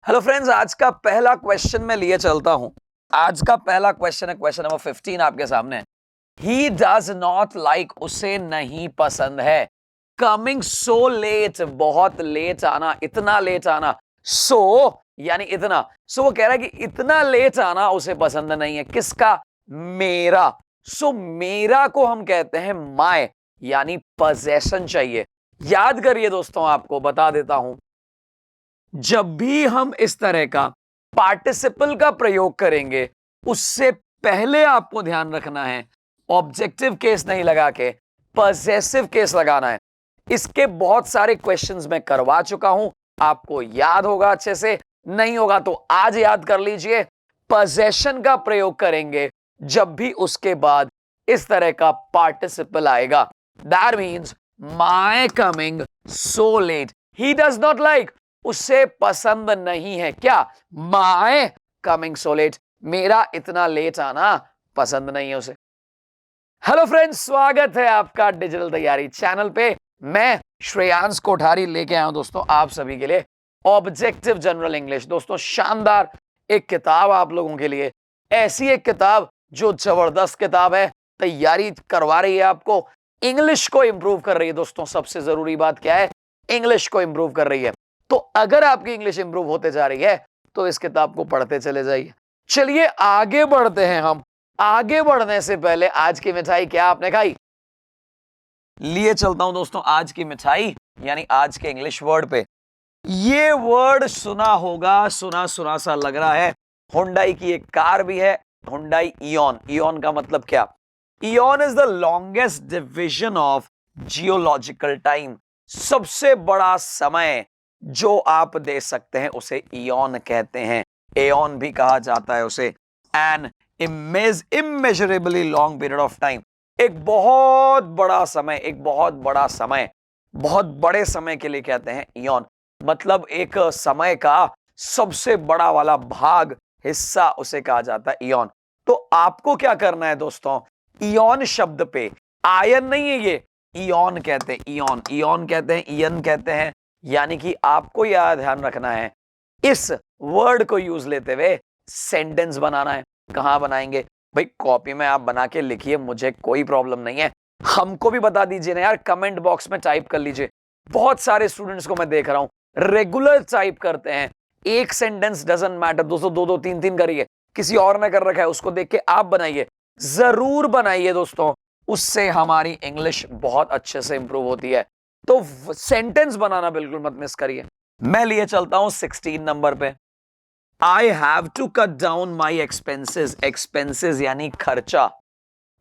Hello friends, आज का पहला क्वेश्चन मैं लिए चलता हूं। आज का पहला क्वेश्चन है क्वेश्चन नंबर 15 आपके सामने। ही डज नॉट लाइक, उसे नहीं पसंद है। कमिंग सो लेट, बहुत लेट आना, इतना लेट आना। सो यानी इतना। सो वो कह रहा है कि इतना लेट आना उसे पसंद नहीं है। किसका? मेरा। सो मेरा को हम कहते हैं माय, यानी पजेशन चाहिए। याद करिए दोस्तों, आपको बता देता हूं, जब भी हम इस तरह का पार्टिसिपल का प्रयोग करेंगे उससे पहले आपको ध्यान रखना है ऑब्जेक्टिव केस नहीं लगा के पजेसिव केस लगाना है। इसके बहुत सारे क्वेश्चंस मैं करवा चुका हूं, आपको याद होगा अच्छे से। नहीं होगा तो आज याद कर लीजिए। पजेशन का प्रयोग करेंगे जब भी उसके बाद इस तरह का पार्टिसिपल आएगा। That means my coming so let, he does not like, उसे पसंद नहीं है। क्या? माय कमिंग सो लेट, मेरा इतना लेट आना पसंद नहीं है उसे। हेलो फ्रेंड्स, स्वागत है आपका डिजिटल तैयारी चैनल पे। मैं श्रेयांश कोठारी लेके आया हूं दोस्तों आप सभी के लिए ऑब्जेक्टिव जनरल इंग्लिश। दोस्तों शानदार एक किताब आप लोगों के लिए, ऐसी एक किताब जो जबरदस्त किताब है, तैयारी करवा रही है आपको, इंग्लिश को इंप्रूव कर रही है। दोस्तों सबसे जरूरी बात क्या है? इंग्लिश को इंप्रूव कर रही है। तो अगर आपकी इंग्लिश इंप्रूव होते जा रही है तो इस किताब को पढ़ते चले जाइए। चलिए आगे बढ़ते हैं हम। आगे बढ़ने से पहले आज की मिठाई क्या आपने खाई? लिए चलता हूं दोस्तों आज की मिठाई, यानी आज के इंग्लिश वर्ड पे। ये वर्ड सुना होगा, सुना सुना सा लग रहा है। हुंडई की एक कार भी है, हुंडई इयॉन। इयॉन का मतलब क्या? Ion is the longest division of geological time. सबसे बड़ा समय जो आप दे सकते हैं उसे इयॉन कहते हैं। एयॉन भी कहा जाता है उसे। An immeasurably long period of time, एक बहुत बड़ा समय, एक बहुत बड़ा समय, बहुत बड़े समय के लिए कहते हैं इयॉन। मतलब एक समय का सबसे बड़ा वाला भाग, हिस्सा, उसे कहा जाता है इयॉन। तो आपको क्या करना है दोस्तों? इयॉन शब्द पे, आयन नहीं है ये, इयॉन कहते हैं, इयॉन। इयॉन कहते हैं, इयन कहते हैं। यानी कि आपको यह ध्यान रखना है, इस वर्ड को यूज लेते हुए सेंटेंस बनाना है। कहां बनाएंगे भाई? कॉपी में आप बना के लिखिए, मुझे कोई प्रॉब्लम नहीं है। हमको भी बता दीजिए ना यार, कमेंट बॉक्स में टाइप कर लीजिए। बहुत सारे स्टूडेंट्स को मैं देख रहा हूं रेगुलर टाइप करते हैं। एक सेंटेंस डजंट मैटर दोस्तों, दो दो तीन तीन करिए। किसी और ने कर रखा है उसको देख के आप बनाइए, जरूर बनाइए दोस्तों। उससे हमारी इंग्लिश बहुत अच्छे से इंप्रूव होती है। तो सेंटेंस बनाना बिल्कुल मत मिस करिए। मैं लिए चलता हूं 16 नंबर पे। I have to cut down my expenses. Expenses यानी खर्चा,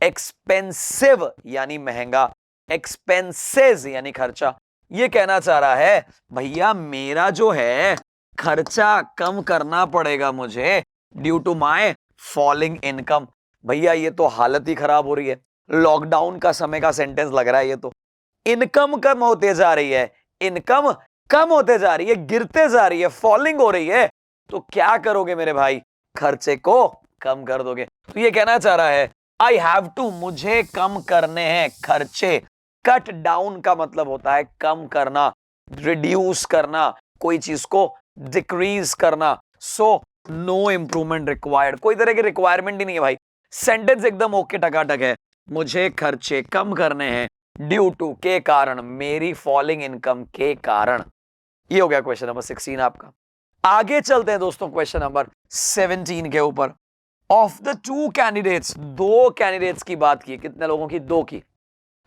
एक्सपेंसिव यानी महंगा, एक्सपेंसेस यानी खर्चा। ये कहना चाह रहा है भैया मेरा जो है खर्चा कम करना पड़ेगा मुझे, due to my falling income. भैया ये तो हालत ही खराब हो रही है, लॉकडाउन का समय का सेंटेंस लग रहा है ये तो। इनकम कम होते जा रही है, इनकम कम होते जा रही है, गिरते जा रही है, फॉलिंग हो रही है। तो क्या करोगे मेरे भाई? खर्चे को कम कर दोगे। तो ये कहना चाह रहा है आई हैव टू, मुझे कम करने हैं खर्चे। कट डाउन का मतलब होता है कम करना, रिड्यूस करना, कोई चीज को डिक्रीज करना। सो नो इंप्रूवमेंट रिक्वायर्ड, कोई तरह की रिक्वायरमेंट ही नहीं है भाई। सेंटेंस एकदम ओके टकाटक है। मुझे खर्चे कम करने हैं, ड्यू टू के कारण, मेरी फॉलिंग इनकम के कारण। ये हो गया क्वेश्चन नंबर 16 आपका। आगे चलते हैं दोस्तों क्वेश्चन नंबर 17 के ऊपर। ऑफ द टू कैंडिडेट्स, दो कैंडिडेट्स की बात की, कितने लोगों की? दो की।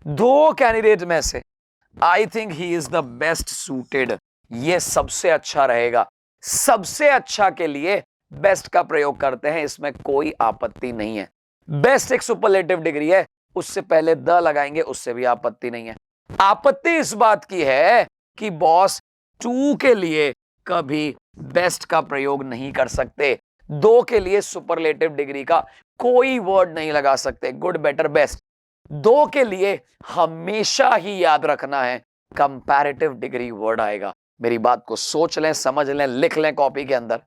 दो कैंडिडेट में से आई think he is the best suited, ये सबसे अच्छा रहेगा। सबसे अच्छा के लिए बेस्ट का प्रयोग करते हैं, इसमें कोई आपत्ति नहीं है। बेस्ट एक सुपरलेटिव डिग्री है, उससे पहले द लगाएंगे, उससे भी आपत्ति नहीं है। आपत्ति इस बात की है कि बॉस टू के लिए कभी बेस्ट का प्रयोग नहीं कर सकते, दो के लिए सुपरलेटिव डिग्री का कोई वर्ड नहीं लगा सकते, गुड, बेटर, बेस्ट। दो के लिए हमेशा ही याद रखना है कंपैरेटिव डिग्री वर्ड आएगा। मेरी बात को सोच लें, समझ लें, लिख लें कॉपी के अंदर,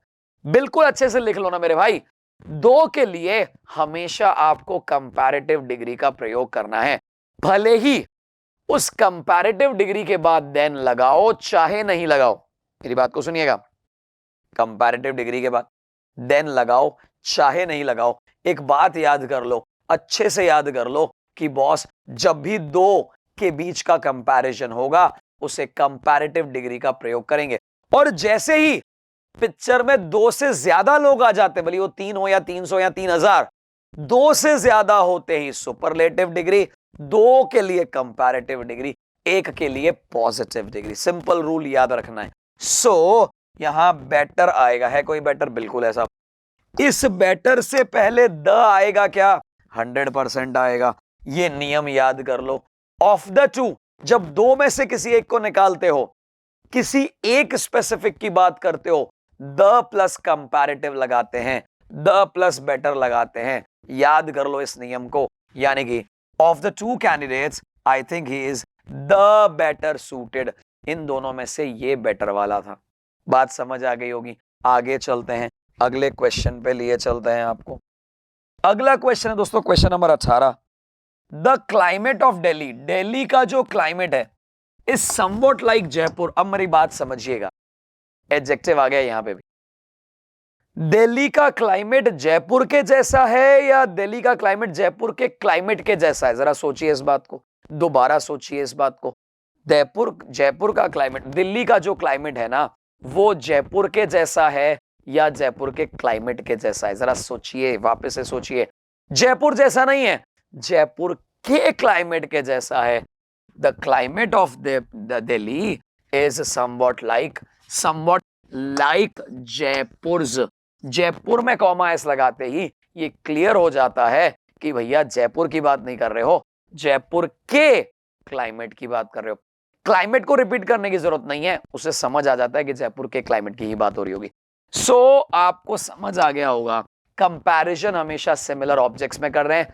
बिल्कुल अच्छे से लिख लो ना मेरे भाई। दो के लिए हमेशा आपको कंपैरेटिव डिग्री का प्रयोग करना है, भले ही उस कंपैरेटिव डिग्री के बाद देन लगाओ चाहे नहीं लगाओ। मेरी बात को सुनिएगा, कंपैरेटिव डिग्री के बाद देन लगाओ चाहे नहीं लगाओ। एक बात याद कर लो, अच्छे से याद कर लो कि बॉस जब भी दो के बीच का कंपैरिजन होगा उसे कंपैरेटिव डिग्री का प्रयोग करेंगे। और जैसे ही पिक्चर में दो से ज्यादा लोग आ जाते हैं, भले वो 3 हो या 300 या 3000, दो से ज्यादा होते ही सुपरलेटिव डिग्री, दो के लिए कंपैरेटिव डिग्री, एक के लिए पॉजिटिव डिग्री। सिंपल रूल याद रखना है। सो यहां बेटर आएगा, है कोई बेटर? बिल्कुल ऐसा। इस बेटर से पहले द आएगा क्या? 100% आएगा। ये नियम याद कर लो। ऑफ द टू, जब दो में से किसी एक को निकालते हो, किसी एक स्पेसिफिक की बात करते हो, द प्लस कंपैरेटिव लगाते हैं, द प्लस बेटर लगाते हैं। याद कर लो इस नियम को। यानी कि of the two candidates I think he is the better suited. इन दोनों में से ये बेटर वाला था। बात समझ आ गई होगी। आगे चलते हैं, अगले क्वेश्चन पे लिए चलते हैं आपको। अगला क्वेश्चन है दोस्तों question number 18। The climate of Delhi, Delhi का जो क्लाइमेट है इज समवॉट लाइक जयपुर। अब मेरी बात समझिएगा, एडजेक्टिव आ गया यहां पे भी। दिल्ली का क्लाइमेट जयपुर के जैसा है या दिल्ली का क्लाइमेट जयपुर के क्लाइमेट के जैसा है? जरा सोचिए इस बात को, दोबारा सोचिए इस बात को। जयपुर का क्लाइमेट, दिल्ली का जो क्लाइमेट है ना वो जयपुर के जैसा है या जयपुर के क्लाइमेट के जैसा है? जरा सोचिए, वापस से सोचिए। जयपुर जैसा नहीं है, जयपुर के क्लाइमेट के जैसा है। The climate of Delhi is somewhat like Jaipur's. Jaipur में कॉमा एस लगाते ही ये क्लियर हो जाता है कि भैया जयपुर की बात नहीं कर रहे हो, जयपुर के क्लाइमेट की बात कर रहे हो। क्लाइमेट को रिपीट करने की जरूरत नहीं है, उसे समझ आ जाता है कि जयपुर के क्लाइमेट की ही बात हो रही होगी। सो आपको समझ आ गया होगा, कंपैरिजन हमेशा सिमिलर ऑब्जेक्ट्स में कर रहे हैं।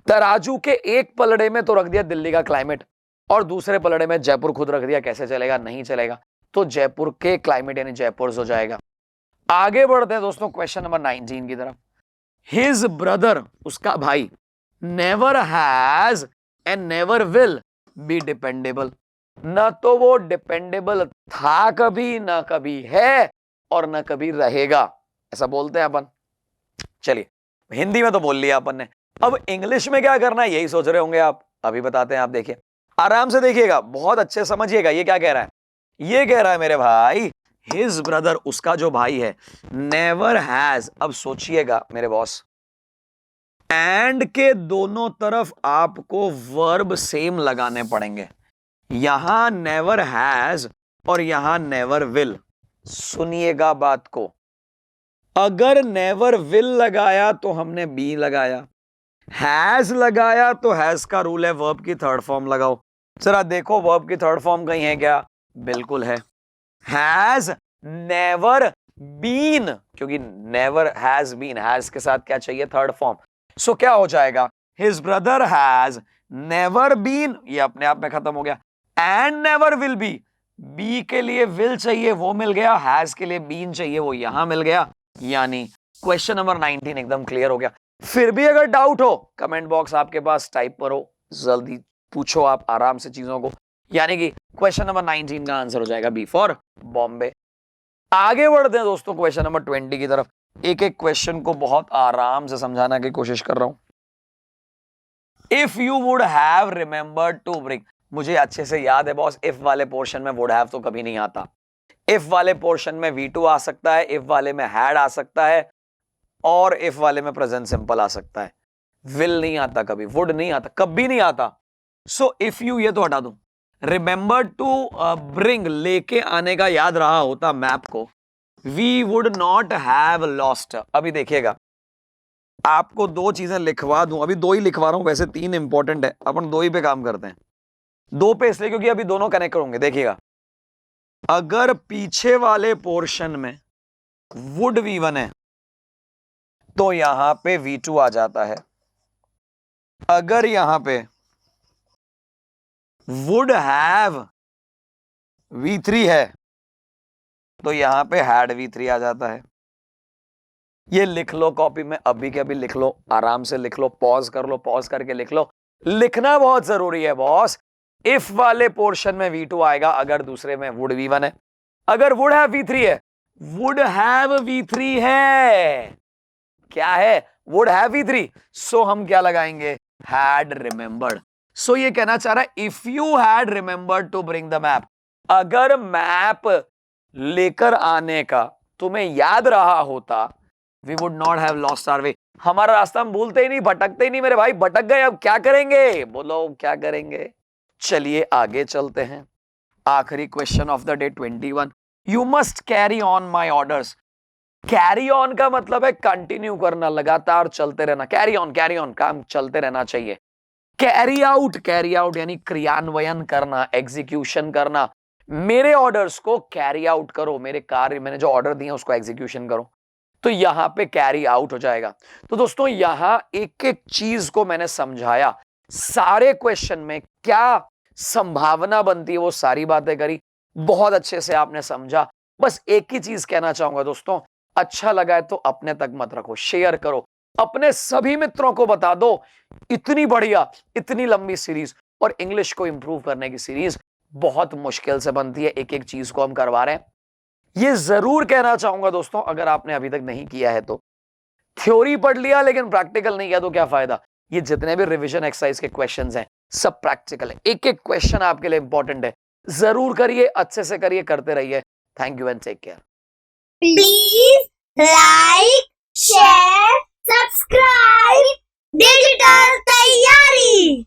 तराजू के एक पलड़े में तो रख दिया दिल्ली का क्लाइमेट और दूसरे पलड़े में जयपुर खुद रख दिया, कैसे चलेगा? नहीं चलेगा। तो जयपुर के क्लाइमेट यानी जयपुर हो जाएगा। आगे बढ़ते हैं दोस्तों क्वेश्चन नंबर 19 की तरफ। हिज ब्रदर, उसका भाई, never has and never will B dependable. न तो वो डिपेंडेबल था कभी, ना कभी है और न कभी रहेगा, ऐसा बोलते हैं अपन। चलिए हिंदी में तो बोल लिया अपन ने, अब इंग्लिश में क्या करना है यही सोच रहे होंगे आप। अभी बताते हैं, आप देखिए आराम से देखिएगा, बहुत अच्छे समझिएगा। ये क्या कह रहा है? ये कह रहा है मेरे भाई हिज ब्रदर, उसका जो भाई है, नेवर हैज। अब सोचिएगा मेरे बॉस, एंड के दोनों तरफ आपको वर्ब सेम लगाने पड़ेंगे। यहां नेवर हैज और यहां नेवर विल। सुनिएगा बात को, अगर नेवर विल लगाया तो हमने बी लगाया, हैज लगाया तो हैज का रूल है वर्ब की थर्ड फॉर्म लगाओ। जरा देखो वर्ब की थर्ड फॉर्म कहीं है क्या? बिल्कुल है, हैज नेवर बीन, क्योंकि नेवर हैज बीन, हैज के साथ क्या चाहिए? Third form. सो क्या हो जाएगा? His brother has never been, ये अपने आप में खत्म हो गया। And never will be, be के लिए विल चाहिए वो मिल गया, हैज के लिए बीन चाहिए वो यहां मिल गया। यानी क्वेश्चन नंबर 19 एकदम क्लियर हो गया। फिर भी अगर डाउट हो कमेंट बॉक्स आपके पास, टाइप करो, जल्दी पूछो आप आराम से चीजों को। यानी कि क्वेश्चन नंबर 19 का आंसर हो जाएगा बी फॉर बॉम्बे। आगे बढ़ते हैं दोस्तों क्वेश्चन नंबर 20 की तरफ। एक एक क्वेश्चन को बहुत आराम से समझाने की कोशिश कर रहा हूं। If you would have remembered to bring, मुझे अच्छे से याद है बॉस, इफ वाले पोर्शन में वुड हैव तो कभी नहीं आता। इफ वाले पोर्शन में V2 आ सकता है, इफ वाले में हैड आ सकता है और इफ वाले में प्रेजेंट सिंपल आ सकता है। विल नहीं आता कभी, वुड नहीं आता, कभी नहीं आता। सो इफ यू, ये तो हटा दूं। रिमेंबर टू ब्रिंग, लेके आने का याद रहा होता मैप को, we would not have lost. अभी देखिएगा, आपको दो चीजें लिखवा दूं, अभी दो ही लिखवा रहा हूं, वैसे तीन इंपॉर्टेंट है, अपन दो ही पे काम करते हैं। दो पे इसलिए क्योंकि अभी दोनों कनेक्ट होंगे। देखिएगा, अगर पीछे वाले पोर्शन में वुड V1 है तो यहां पे V2 आ जाता है। अगर यहां पे वुड हैव V3 है तो यहां पे हैड V3 आ जाता है। ये लिख लो कॉपी में, अभी के अभी लिख लो, आराम से लिख लो, पॉज कर लो, पॉज करके लिख लो। लिखना बहुत जरूरी है बॉस। इफ वाले पोर्शन में V2 आएगा अगर दूसरे में वुड V1 है। अगर वुड हैव V3 है वुड हैव V3 है, क्या है, वुड हैव V3, सो हम क्या लगाएंगे, हैड रिमेंबर्ड। सो ये कहना चाह रहा है if you had remembered to bring the map, अगर मैप लेकर आने का तुम्हें याद रहा होता, we would not have lost our way, हमारा रास्ता हम भूलते ही नहीं, भटकते ही नहीं मेरे भाई, भटक गए अब क्या करेंगे, बोलो क्या करेंगे। चलिए आगे चलते हैं, आखिरी question of the day 21, you must carry on my orders. Carry on का मतलब है कंटिन्यू करना, लगातार चलते रहना, कैरी ऑन काम चलते रहना चाहिए। कैरी आउट यानी क्रियान्वयन करना, एग्जीक्यूशन करना, मेरे ऑर्डर्स को कैरी आउट करो, मेरे कार्य, मैंने जो ऑर्डर दिए उसको एग्जीक्यूशन करो, तो यहां पे कैरी आउट हो जाएगा। तो दोस्तों यहां एक एक चीज को मैंने समझाया, सारे क्वेश्चन में क्या संभावना बनती है वो सारी बातें करी, बहुत अच्छे से आपने समझा। बस एक ही चीज कहना चाहूंगा दोस्तों, अच्छा लगा है तो अपने तक मत रखो, शेयर करो, अपने सभी मित्रों को बता दो। इतनी बढ़िया, इतनी लंबी सीरीज और इंग्लिश को इंप्रूव करने की सीरीज बहुत मुश्किल से बनती है, एक एक चीज को हम करवा रहे हैं। ये जरूर कहना चाहूंगा दोस्तों, अगर आपने अभी तक नहीं किया है तो, थ्योरी पढ़ लिया लेकिन प्रैक्टिकल नहीं किया तो क्या फायदा। ये जितने भी रिवीजन एक्सरसाइज के क्वेश्चंस हैं सब प्रैक्टिकल है, एक एक क्वेश्चन आपके लिए इंपॉर्टेंट है, जरूर करिए, अच्छे से करिए, करते रहिए। Thank you and take care. Please like, share, subscribe. Digital Taiyari.